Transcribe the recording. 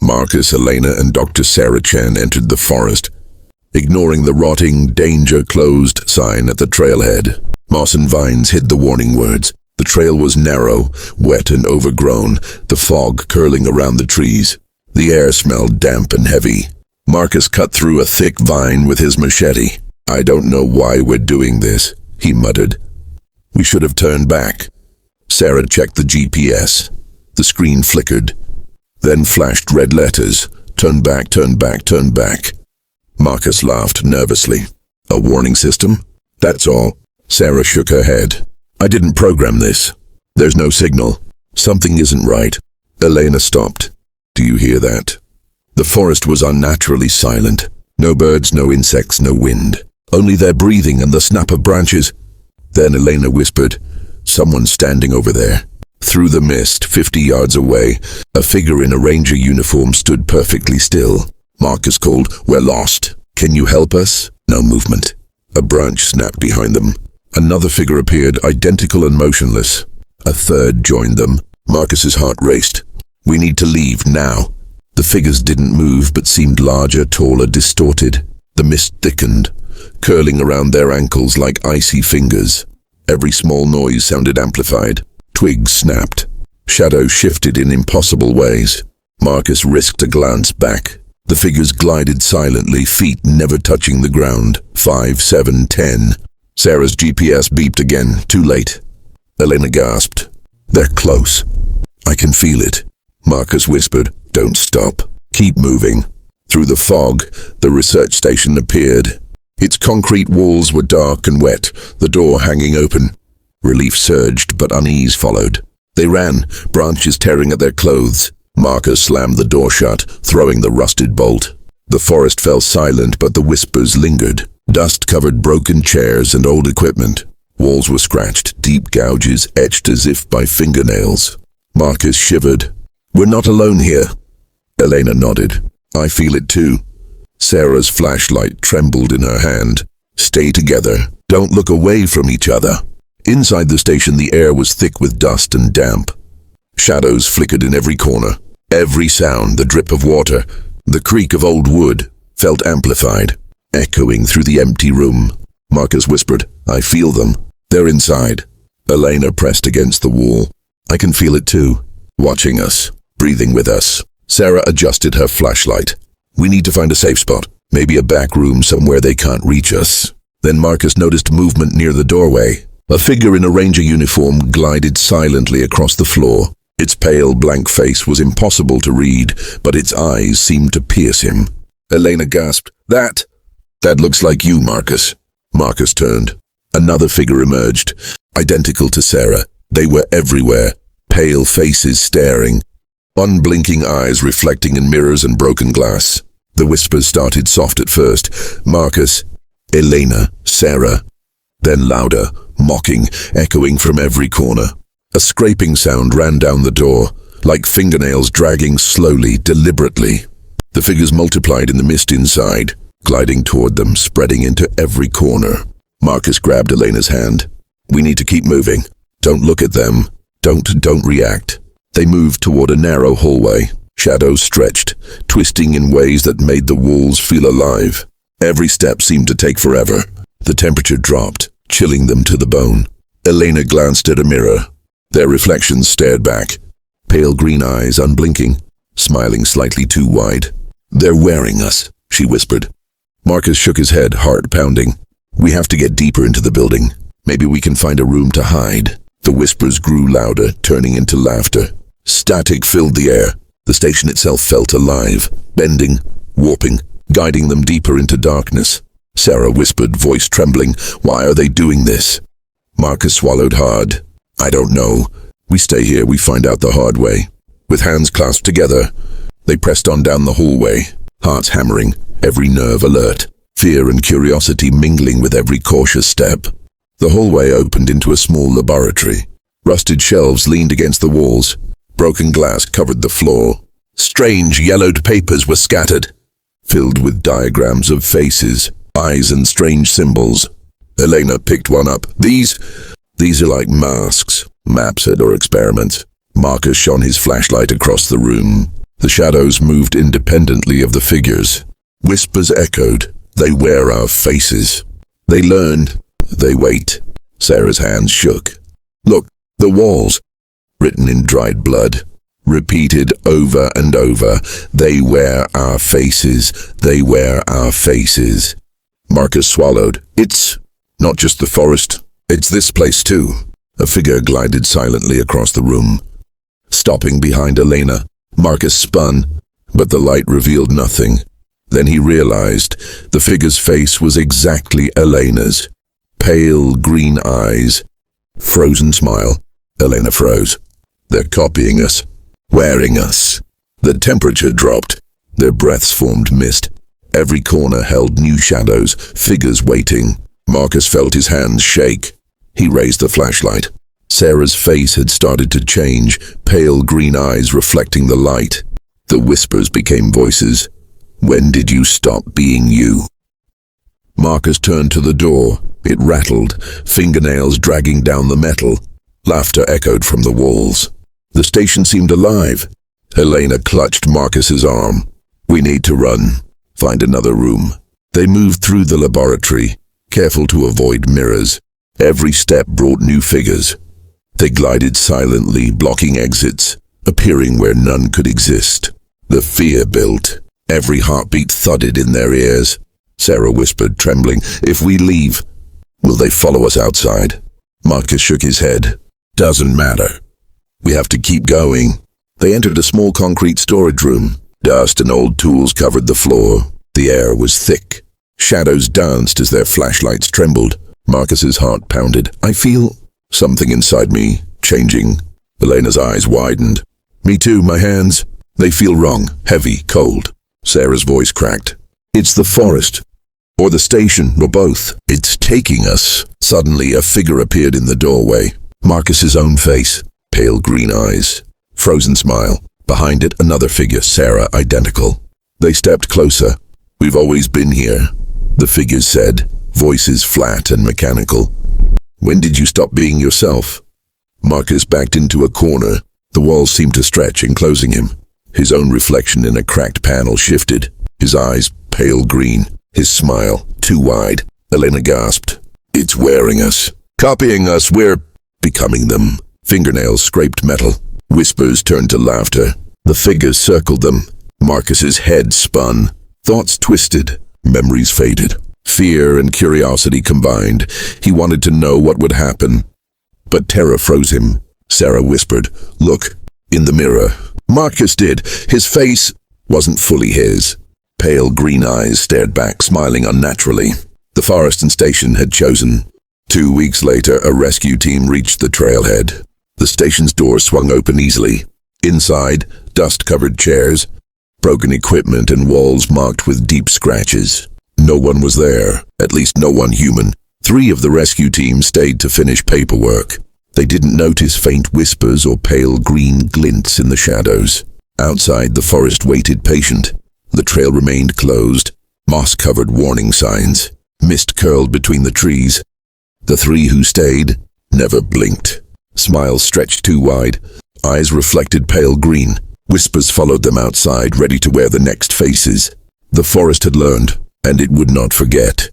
Marcus, Elena, and Dr. Sarah Chen entered the forest, ignoring the rotting, danger closed sign at the trailhead. Moss and vines hid the warning words. The trail was narrow, wet and overgrown, the fog curling around the trees. The air smelled damp and heavy. Marcus cut through a thick vine with his machete. "I don't know why we're doing this," he muttered. "We should have turned back." Sarah checked the GPS. The screen flickered, then flashed red letters. "Turn back, turn back, turn back." Marcus laughed nervously. "A warning system? That's all." Sarah shook her head. "I didn't program this. There's no signal. Something isn't right." Elena stopped. "Do you hear that?" The forest was unnaturally silent. No birds, no insects, no wind. Only their breathing and the snap of branches. Then Elena whispered, "Someone's standing over there." Through the mist, 50 yards away, a figure in a ranger uniform stood perfectly still. Marcus called, "We're lost. Can you help us?" No movement. A branch snapped behind them. Another figure appeared, identical and motionless. A third joined them. Marcus's heart raced. "We need to leave now." The figures didn't move, but seemed larger, taller, distorted. The mist thickened, curling around their ankles like icy fingers. Every small noise sounded amplified. Twigs snapped. Shadows shifted in impossible ways. Marcus risked a glance back. The figures glided silently, feet never touching the ground. 5, 7, 10. Sarah's GPS beeped again. Too late. Elena gasped. "They're close. I can feel it." Marcus whispered, "Don't stop. Keep moving." Through the fog, the research station appeared. Its concrete walls were dark and wet, the door hanging open. Relief surged, but unease followed. They ran, branches tearing at their clothes. Marcus slammed the door shut, throwing the rusted bolt. The forest fell silent, but the whispers lingered. Dust covered broken chairs and old equipment. Walls were scratched, deep gouges etched as if by fingernails. Marcus shivered. "We're not alone here." Elena nodded. "I feel it too." Sarah's flashlight trembled in her hand. "Stay together. Don't look away from each other." Inside the station, the air was thick with dust and damp. Shadows flickered in every corner. Every sound, the drip of water, the creak of old wood, felt amplified, echoing through the empty room. Marcus whispered, "I feel them. They're inside." Elena pressed against the wall. "I can feel it too. Watching us, breathing with us." Sarah adjusted her flashlight. "We need to find a safe spot. Maybe a back room somewhere they can't reach us." Then Marcus noticed movement near the doorway. A figure in a ranger uniform glided silently across the floor. Its pale, blank face was impossible to read, but its eyes seemed to pierce him. Elena gasped, That looks like you, Marcus." Marcus turned. Another figure emerged, identical to Sarah. They were everywhere, pale faces staring, unblinking eyes reflecting in mirrors and broken glass. The whispers started soft at first. Marcus, Elena, Sarah. Then louder, mocking, echoing from every corner. A scraping sound ran down the door, like fingernails dragging slowly, deliberately. The figures multiplied in the mist inside, gliding toward them, spreading into every corner. Marcus grabbed Elena's hand. "We need to keep moving. Don't look at them. Don't react." They moved toward a narrow hallway. Shadows stretched, twisting in ways that made the walls feel alive. Every step seemed to take forever. The temperature dropped, chilling them to the bone. Elena glanced at a mirror. Their reflections stared back, pale green eyes unblinking, smiling slightly too wide. "They're wearing us," she whispered. Marcus shook his head, heart pounding. "We have to get deeper into the building. Maybe we can find a room to hide." The whispers grew louder, turning into laughter. Static filled the air. The station itself felt alive, bending, warping, guiding them deeper into darkness. Sarah whispered, voice trembling, "Why are they doing this?" Marcus swallowed hard. "I don't know. We stay here, we find out the hard way." With hands clasped together, they pressed on down the hallway, hearts hammering, every nerve alert, fear and curiosity mingling with every cautious step. The hallway opened into a small laboratory. Rusted shelves leaned against the walls. Broken glass covered the floor. Strange yellowed papers were scattered, filled with diagrams of faces, eyes and strange symbols. Elena picked one up. These are like masks, maps or experiments." Marcus shone his flashlight across the room. The shadows moved independently of the figures. Whispers echoed. They wear our faces. They learn. They wait. Sarah's hands shook. Look, the walls. Written in dried blood. Repeated over and over. They wear our faces. They wear our faces. Marcus swallowed. It's not just the forest. It's this place too. A figure glided silently across the room. Stopping behind Elena, Marcus spun, but the light revealed nothing. Then he realized the figure's face was exactly Elena's. Pale green eyes. Frozen smile. Elena froze. They're copying us. Wearing us. The temperature dropped. Their breaths formed mist. Every corner held new shadows, figures waiting. Marcus felt his hands shake. He raised the flashlight. Sarah's face had started to change, pale green eyes reflecting the light. The whispers became voices. When did you stop being you? Marcus turned to the door. It rattled, fingernails dragging down the metal. Laughter echoed from the walls. The station seemed alive. Elena clutched Marcus's arm. We need to run. Find another room. They moved through the laboratory, careful to avoid mirrors. Every step brought new figures. They glided silently, blocking exits, appearing where none could exist. The fear built. Every heartbeat thudded in their ears. Sarah whispered, trembling, "If we leave, will they follow us outside?" Marcus shook his head. "Doesn't matter. We have to keep going." They entered a small concrete storage room. Dust and old tools covered the floor. The air was thick. Shadows danced as their flashlights trembled. Marcus's heart pounded. "I feel something inside me, changing." Elena's eyes widened. "Me too, my hands. They feel wrong, heavy, cold." Sarah's voice cracked. "It's the forest. Or the station, or both. It's taking us." Suddenly, a figure appeared in the doorway. Marcus's own face. Pale green eyes. Frozen smile. Behind it, another figure, Sarah, identical. They stepped closer. "We've always been here," the figures said, voices flat and mechanical. "When did you stop being yourself?" Marcus backed into a corner. The walls seemed to stretch, enclosing him. His own reflection in a cracked panel shifted. His eyes pale green. His smile too wide. Elena gasped. "It's wearing us. Copying us. We're becoming them." Fingernails scraped metal. Whispers turned to laughter. The figures circled them. Marcus's head spun. Thoughts twisted. Memories faded. Fear and curiosity combined. He wanted to know what would happen. But terror froze him. Sarah whispered, "Look, in the mirror." Marcus did. His face wasn't fully his. Pale green eyes stared back, smiling unnaturally. The forest and station had chosen. 2 weeks later, a rescue team reached the trailhead. The station's door swung open easily. Inside, dust-covered chairs, broken equipment and walls marked with deep scratches. No one was there, at least no one human. 3 of the rescue team stayed to finish paperwork. They didn't notice faint whispers or pale green glints in the shadows. Outside, the forest waited patient. The trail remained closed, moss-covered warning signs. Mist curled between the trees. The 3 who stayed never blinked. Smiles stretched too wide. Eyes reflected pale green. Whispers followed them outside, ready to wear the next faces. The forest had learned, and it would not forget.